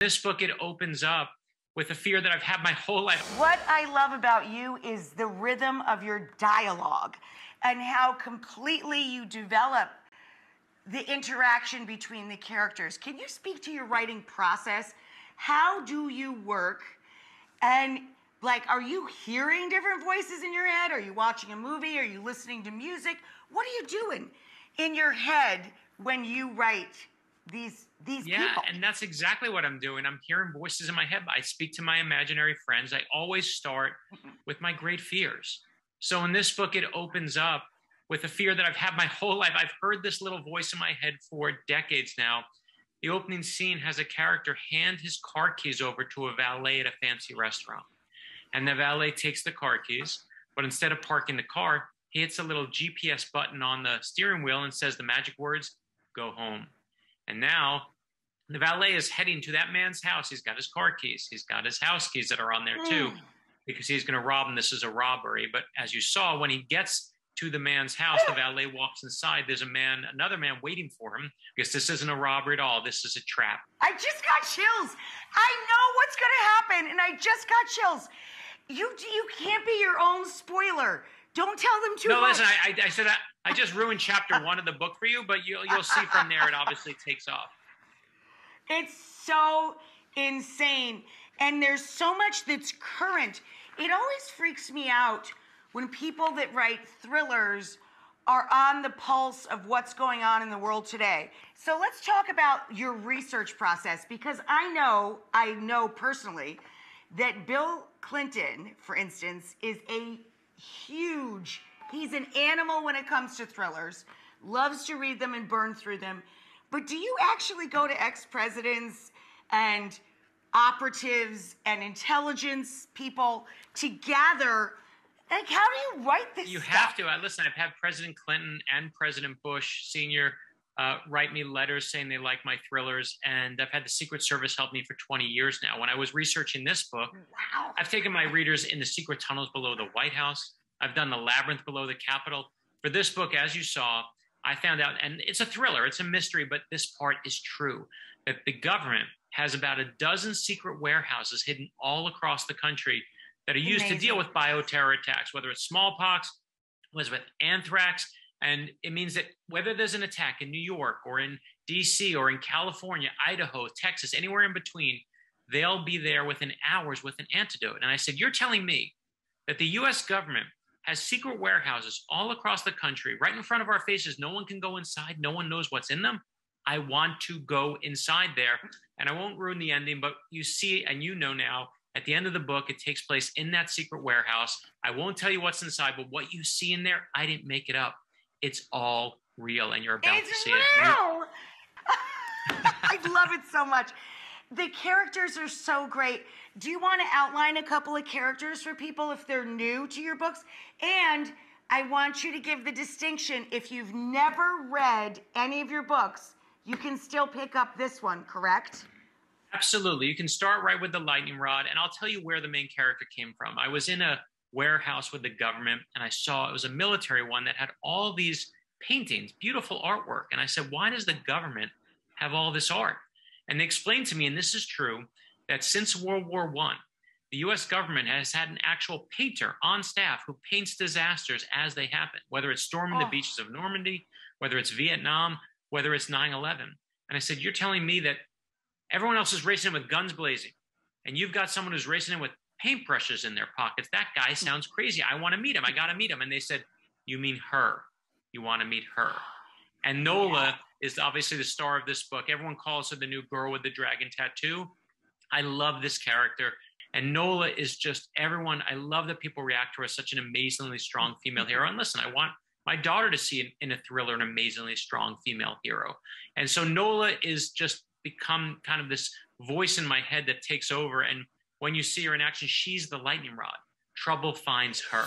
This book, it opens up with a fear that I've had my whole life. What I love about you is the rhythm of your dialogue and how completely you develop the interaction between the characters. Can you speak to your writing process? How do you work? And like, are you hearing different voices in your head? Are you watching a movie? Are you listening to music? What are you doing in your head when you write these people? Yeah, and that's exactly what I'm doing. I'm hearing voices in my head. I speak to my imaginary friends. I always start with my great fears. So in this book, it opens up with a fear that I've had my whole life. I've heard this little voice in my head for decades now. The opening scene has a character hand his car keys over to a valet at a fancy restaurant. And the valet takes the car keys, but instead of parking the car, he hits a little GPS button on the steering wheel and says the magic words, "Go home." And now the valet is heading to that man's house. He's got his car keys. He's got his house keys that are on there too, because he's going to rob him. This is a robbery. But as you saw, when he gets to the man's house, the valet walks inside. There's another man waiting for him, because this isn't a robbery at all. This is a trap. I just got chills. I know what's going to happen, and I just got chills. You can't be your own spoiler. Don't tell them too much. No, listen, I said I just ruined chapter 1 of the book for you, but you'll see from there it obviously takes off. It's so insane, and there's so much that's current. It always freaks me out when people that write thrillers are on the pulse of what's going on in the world today. So let's talk about your research process, because I know personally that Bill Clinton, for instance, is he's an animal when it comes to thrillers, loves to read them and burn through them. But do you actually go to ex-presidents and operatives and intelligence people to gather? Like, how do you write this You stuff? have to. Listen, I've had President Clinton and President Bush Sr. Write me letters saying they like my thrillers, and I've had the Secret Service help me for 20 years now. When I was researching this book, I've taken my readers in the secret tunnels below the White House. I've done the labyrinth below the Capitol. For this book, as you saw, I found out, and it's a thriller, it's a mystery, but this part is true, that the government has about a dozen secret warehouses hidden all across the country that are used to deal with bioterror attacks, whether it's smallpox, whether it's anthrax. And it means that whether there's an attack in New York or in DC or in California, Idaho, Texas, anywhere in between, they'll be there within hours with an antidote. And I said, you're telling me that the US government has secret warehouses all across the country, right in front of our faces. No one can go inside. No one knows what's in them. I want to go inside there. And I won't ruin the ending, but you see, and you know now, at the end of the book, it takes place in that secret warehouse. I won't tell you what's inside, but what you see in there, I didn't make it up. It's all real, and you're about to see it. Real. I love it so much. The characters are so great. Do you want to outline a couple of characters for people if they're new to your books? And I want you to give the distinction. If you've never read any of your books, you can still pick up this one, correct? Absolutely. You can start right with the lightning rod, and I'll tell you where the main character came from. I was in a warehouse with the government, and I saw it was a military one that had all these paintings, beautiful artwork. And I said, why does the government have all this art? And they explained to me, and this is true, that since World War I, the U.S. government has had an actual painter on staff who paints disasters as they happen, whether it's storming the beaches of Normandy, whether it's Vietnam, whether it's 9/11. And I said, you're telling me that everyone else is racing in with guns blazing, and you've got someone who's racing in with paintbrushes in their pockets. That guy sounds crazy. I want to meet him. I got to meet him. And they said, you mean her. You want to meet her. And Nola is obviously the star of this book. Everyone calls her the new girl with the dragon tattoo. I love this character. And Nola is just everyone. I love that people react to her as such an amazingly strong female hero. And listen, I want my daughter to see in a thriller an amazingly strong female hero. And so Nola is just become kind of this voice in my head that takes over. And when you see her in action, she's the lightning rod. Trouble finds her.